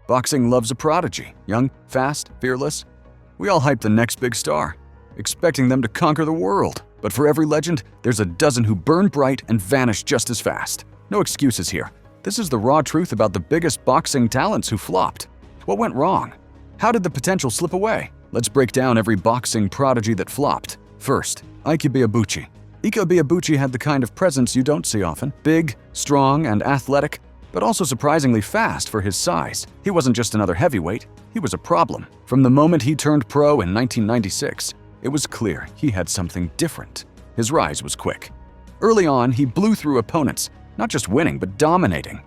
Boxing loves a prodigy, young, fast, fearless. We all hype the next big star, expecting them to conquer the world. But for every legend, there's a dozen who burn bright and vanish just as fast. No excuses here. This is the raw truth about the biggest boxing talents who flopped. What went wrong? How did the potential slip away? Let's break down every boxing prodigy that flopped. First, Ike Ibeabuchi. Ike Ibeabuchi had the kind of presence you don't see often. Big, strong, and athletic, but also surprisingly fast for his size. He wasn't just another heavyweight, he was a problem. From the moment he turned pro in 1996, it was clear he had something different. His rise was quick. Early on, he blew through opponents, not just winning, but dominating.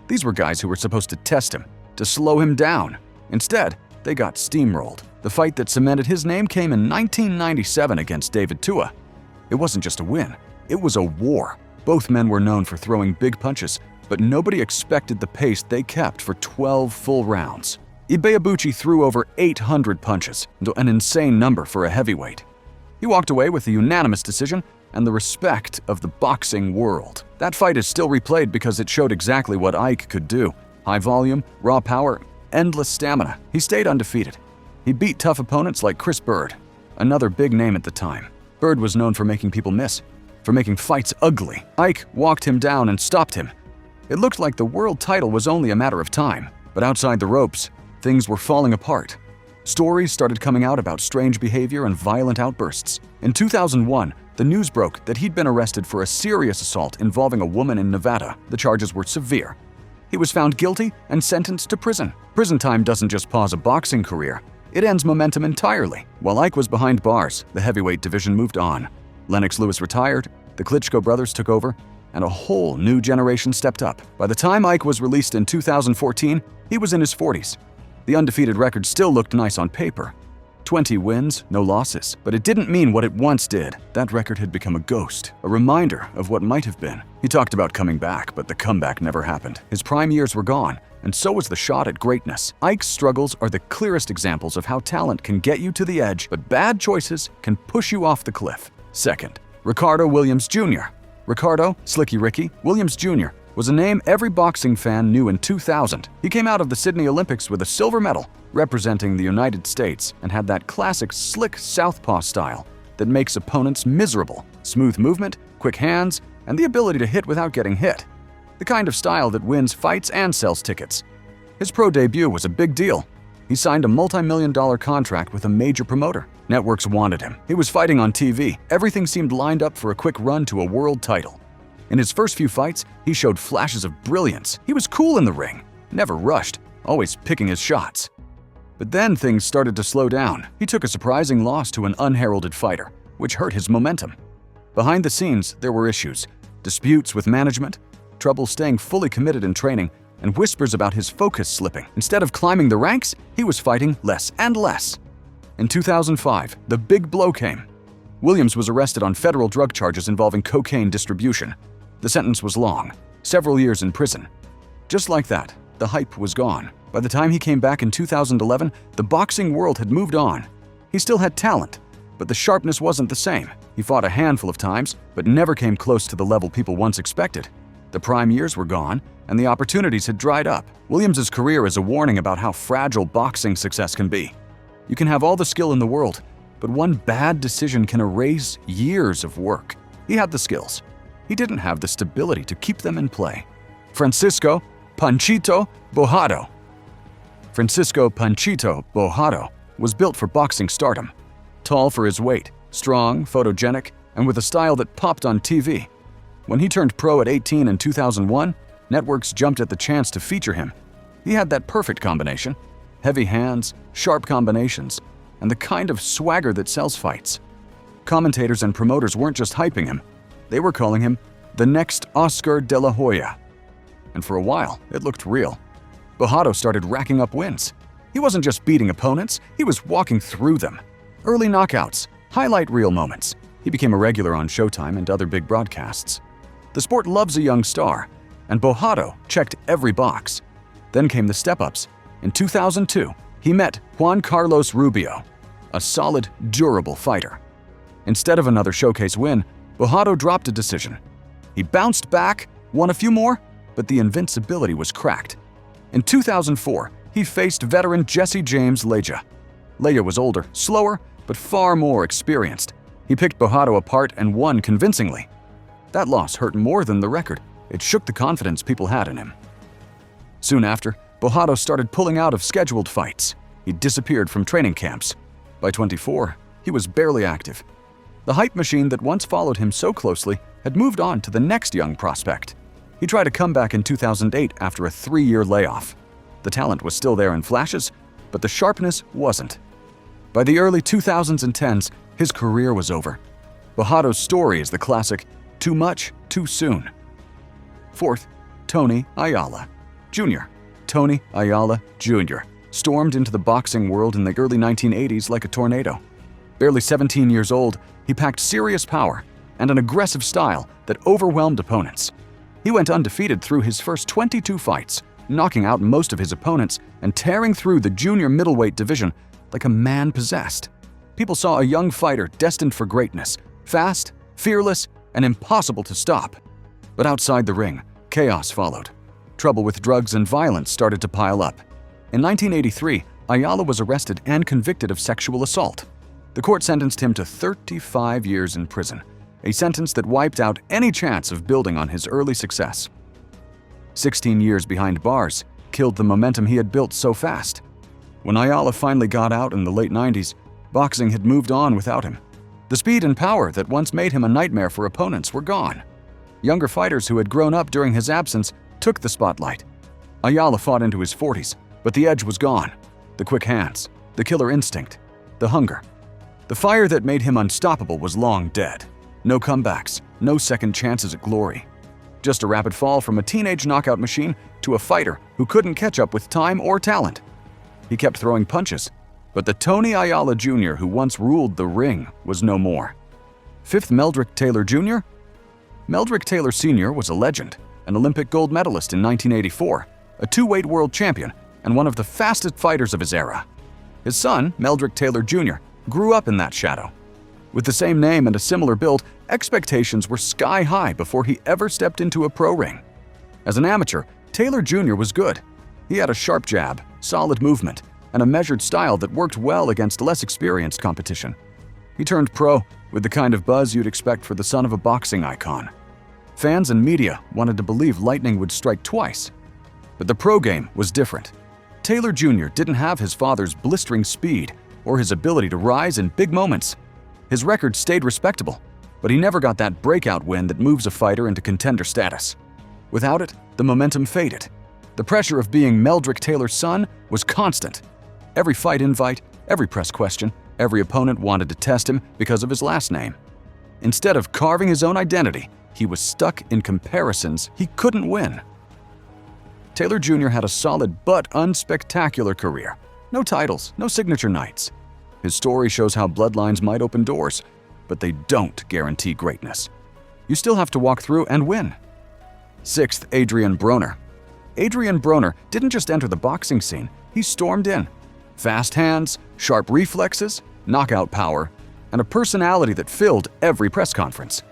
These were guys who were supposed to test him, to slow him down. Instead, they got steamrolled. The fight that cemented his name came in 1997 against David Tua. It wasn't just a win, it was a war. Both men were known for throwing big punches, but nobody expected the pace they kept for 12 full rounds. Ibeabuchi threw over 800 punches, an insane number for a heavyweight. He walked away with a unanimous decision and the respect of the boxing world. That fight is still replayed because it showed exactly what Ike could do. High volume, raw power, endless stamina. He stayed undefeated. He beat tough opponents like Chris Bird, another big name at the time. Bird was known for making people miss, for making fights ugly. Ike walked him down and stopped him. It looked like the world title was only a matter of time, but outside the ropes, things were falling apart. Stories started coming out about strange behavior and violent outbursts. In 2001, the news broke that he'd been arrested for a serious assault involving a woman in Nevada. The charges were severe. He was found guilty and sentenced to prison. Prison time doesn't just pause a boxing career, it ends momentum entirely. While Ike was behind bars, the heavyweight division moved on. Lennox Lewis retired, the Klitschko brothers took over, and a whole new generation stepped up. By the time Ike was released in 2014, he was in his 40s. The undefeated record still looked nice on paper. 20 wins, no losses. But it didn't mean what it once did. That record had become a ghost, a reminder of what might have been. He talked about coming back, but the comeback never happened. His prime years were gone, and so was the shot at greatness. Ike's struggles are the clearest examples of how talent can get you to the edge, but bad choices can push you off the cliff. Second, Ricardo Williams Jr. Ricardo, Slicky Ricky, Williams Jr. was a name every boxing fan knew in 2000. He came out of the Sydney Olympics with a silver medal, representing the United States, and had that classic slick southpaw style that makes opponents miserable. Smooth movement, quick hands, and the ability to hit without getting hit. The kind of style that wins fights and sells tickets. His pro debut was a big deal. He signed a multi-million-dollar contract with a major promoter. Networks wanted him. He was fighting on TV. Everything seemed lined up for a quick run to a world title. In his first few fights, he showed flashes of brilliance. He was cool in the ring, never rushed, always picking his shots. But then things started to slow down. He took a surprising loss to an unheralded fighter, which hurt his momentum. Behind the scenes, there were issues, disputes with management, trouble staying fully committed in training, and whispers about his focus slipping. Instead of climbing the ranks, he was fighting less and less. In 2005, the big blow came. Williams was arrested on federal drug charges involving cocaine distribution. The sentence was long, several years in prison. Just like that, the hype was gone. By the time he came back in 2011, the boxing world had moved on. He still had talent, but the sharpness wasn't the same. He fought a handful of times, but never came close to the level people once expected. The prime years were gone, and the opportunities had dried up. Williams' career is a warning about how fragile boxing success can be. You can have all the skill in the world, but one bad decision can erase years of work. He had the skills. He didn't have the stability to keep them in play. Francisco Panchito Bojado. Francisco Panchito Bojado was built for boxing stardom. Tall for his weight, strong, photogenic, and with a style that popped on TV. When he turned pro at 18 in 2001, networks jumped at the chance to feature him. He had that perfect combination: heavy hands, sharp combinations, and the kind of swagger that sells fights. Commentators and promoters weren't just hyping him, they were calling him the next Oscar de la Hoya. And for a while, it looked real. Bojado started racking up wins. He wasn't just beating opponents, he was walking through them. Early knockouts, highlight reel moments. He became a regular on Showtime and other big broadcasts. The sport loves a young star, and Bojado checked every box. Then came the step-ups. In 2002, he met Juan Carlos Rubio, a solid, durable fighter. Instead of another showcase win, Bojado dropped a decision. He bounced back, won a few more, but the invincibility was cracked. In 2004, he faced veteran Jesse James Leja. Leja was older, slower, but far more experienced. He picked Bojado apart and won convincingly. That loss hurt more than the record. It shook the confidence people had in him. Soon after, Bojado started pulling out of scheduled fights. He disappeared from training camps. By 24, he was barely active. The hype machine that once followed him so closely had moved on to the next young prospect. He tried a comeback in 2008 after a 3-year layoff. The talent was still there in flashes, but the sharpness wasn't. By the early 2000s and 10s, his career was over. Bojado's story is the classic, too much, too soon. Fourth, Tony Ayala Jr. Tony Ayala Jr. stormed into the boxing world in the early 1980s like a tornado. Barely 17 years old, he packed serious power and an aggressive style that overwhelmed opponents. He went undefeated through his first 22 fights, knocking out most of his opponents and tearing through the junior middleweight division like a man possessed. People saw a young fighter destined for greatness, fast, fearless, and impossible to stop. But outside the ring, chaos followed. Trouble with drugs and violence started to pile up. In 1983, Ayala was arrested and convicted of sexual assault. The court sentenced him to 35 years in prison, a sentence that wiped out any chance of building on his early success. 16 years behind bars killed the momentum he had built so fast. When Ayala finally got out in the late 90s, boxing had moved on without him. The speed and power that once made him a nightmare for opponents were gone. Younger fighters who had grown up during his absence took the spotlight. Ayala fought into his 40s, but the edge was gone. The quick hands, the killer instinct, the hunger. The fire that made him unstoppable was long dead. No comebacks, no second chances at glory. Just a rapid fall from a teenage knockout machine to a fighter who couldn't catch up with time or talent. He kept throwing punches, but the Tony Ayala Jr. who once ruled the ring was no more. Fifth, Meldrick Taylor Jr. Meldrick Taylor Sr. was a legend, an Olympic gold medalist in 1984, a two-weight world champion, and one of the fastest fighters of his era. His son, Meldrick Taylor Jr., grew up in that shadow. With the same name and a similar build, expectations were sky high before he ever stepped into a pro ring. As an amateur, Taylor Jr. was good. He had a sharp jab, solid movement, and a measured style that worked well against less experienced competition. He turned pro with the kind of buzz you'd expect for the son of a boxing icon. Fans and media wanted to believe lightning would strike twice. But the pro game was different. Taylor Jr. didn't have his father's blistering speed or his ability to rise in big moments. His record stayed respectable, but he never got that breakout win that moves a fighter into contender status. Without it, the momentum faded. The pressure of being Meldrick Taylor's son was constant. Every fight invite, every press question, every opponent wanted to test him because of his last name. Instead of carving his own identity, he was stuck in comparisons he couldn't win. Taylor Jr. had a solid but unspectacular career. No titles, no signature nights. His story shows how bloodlines might open doors, but they don't guarantee greatness. You still have to walk through and win. Sixth, Adrien Broner. Adrien Broner didn't just enter the boxing scene, he stormed in. Fast hands, sharp reflexes, knockout power, and a personality that filled every press conference.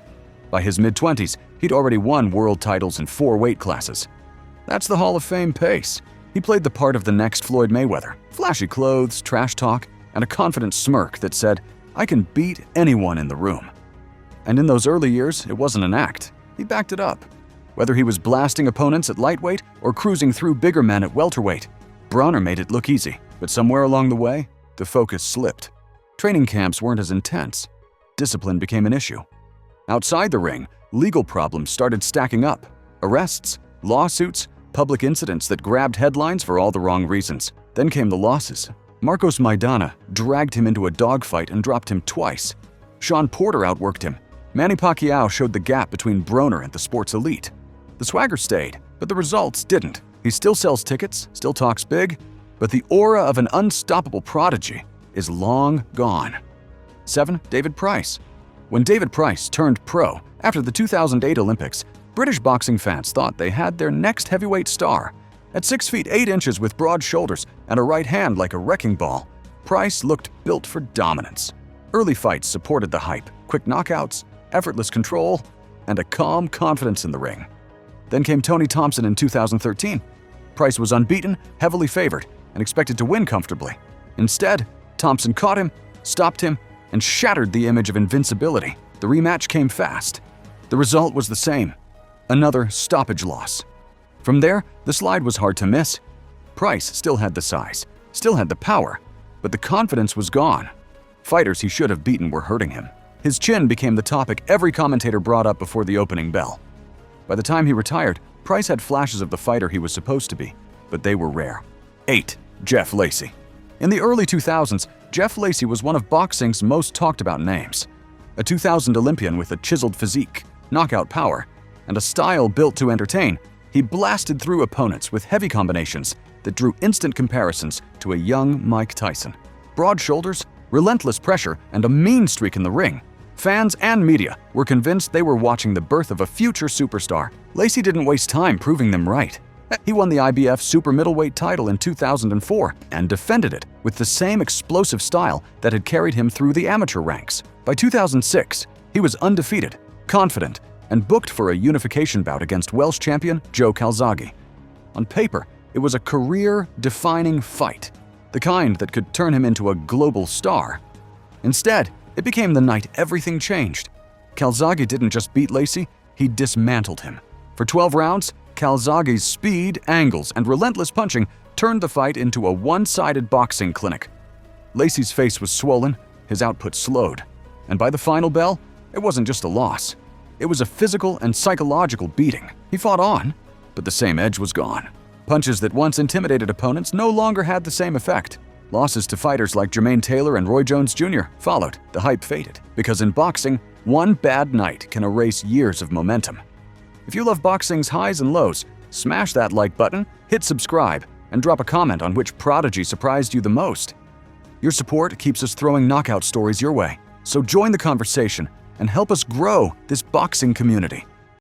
By his mid-20s, he'd already won world titles in 4 weight classes. That's the Hall of Fame pace. He played the part of the next Floyd Mayweather. Flashy clothes, trash talk, and a confident smirk that said, "I can beat anyone in the room." And in those early years, it wasn't an act. He backed it up. Whether he was blasting opponents at lightweight or cruising through bigger men at welterweight, Broner made it look easy, but somewhere along the way, the focus slipped. Training camps weren't as intense. Discipline became an issue. Outside the ring, legal problems started stacking up. Arrests, lawsuits, public incidents that grabbed headlines for all the wrong reasons. Then came the losses. Marcos Maidana dragged him into a dogfight and dropped him twice. Sean Porter outworked him. Manny Pacquiao showed the gap between Broner and the sports elite. The swagger stayed, but the results didn't. He still sells tickets, still talks big, but the aura of an unstoppable prodigy is long gone. 7. David Price. When David Price turned pro after the 2008 Olympics, British boxing fans thought they had their next heavyweight star. At 6 feet 8 inches with broad shoulders and a right hand like a wrecking ball, Price looked built for dominance. Early fights supported the hype, quick knockouts, effortless control, and a calm confidence in the ring. Then came Tony Thompson in 2013. Price was unbeaten, heavily favored, and expected to win comfortably. Instead, Thompson caught him, stopped him, and shattered the image of invincibility. The rematch came fast. The result was the same: another stoppage loss. From there, the slide was hard to miss. Price still had the size, still had the power, but the confidence was gone. Fighters he should have beaten were hurting him. His chin became the topic every commentator brought up before the opening bell. By the time he retired, Price had flashes of the fighter he was supposed to be, but they were rare. 8. Jeff Lacy. In the early 2000s, Jeff Lacy was one of boxing's most talked about names. A 2000 Olympian with a chiseled physique, knockout power, and a style built to entertain, he blasted through opponents with heavy combinations that drew instant comparisons to a young Mike Tyson. Broad shoulders, relentless pressure, and a mean streak in the ring. Fans and media were convinced they were watching the birth of a future superstar. Lacy didn't waste time proving them right. He won the IBF super middleweight title in 2004 and defended it with the same explosive style that had carried him through the amateur ranks. By 2006, he was undefeated, confident, and booked for a unification bout against Welsh champion Joe Calzaghe. On paper, it was a career-defining fight, the kind that could turn him into a global star. Instead, it became the night everything changed. Calzaghe didn't just beat Lacy, he dismantled him. For 12 rounds, Calzaghe's speed, angles, and relentless punching turned the fight into a one-sided boxing clinic. Lacy's face was swollen, his output slowed, and by the final bell, it wasn't just a loss. It was a physical and psychological beating. He fought on, but the same edge was gone. Punches that once intimidated opponents no longer had the same effect. Losses to fighters like Adrien Taylor and Roy Jones Jr. followed. The hype faded, because in boxing, one bad night can erase years of momentum. If you love boxing's highs and lows, smash that like button, hit subscribe, and drop a comment on which Prodigy surprised you the most. Your support keeps us throwing knockout stories your way, so join the conversation and help us grow this boxing community.